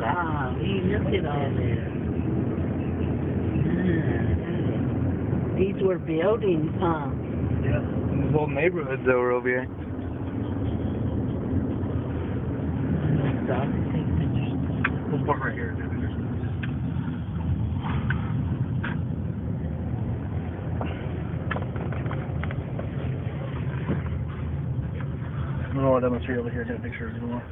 Golly, look at all this. These were buildings, huh? Yeah. These whole neighborhoods that were over here. Stop and take pictures. We'll park right here. I don't know what that material over here. Take pictures anymore.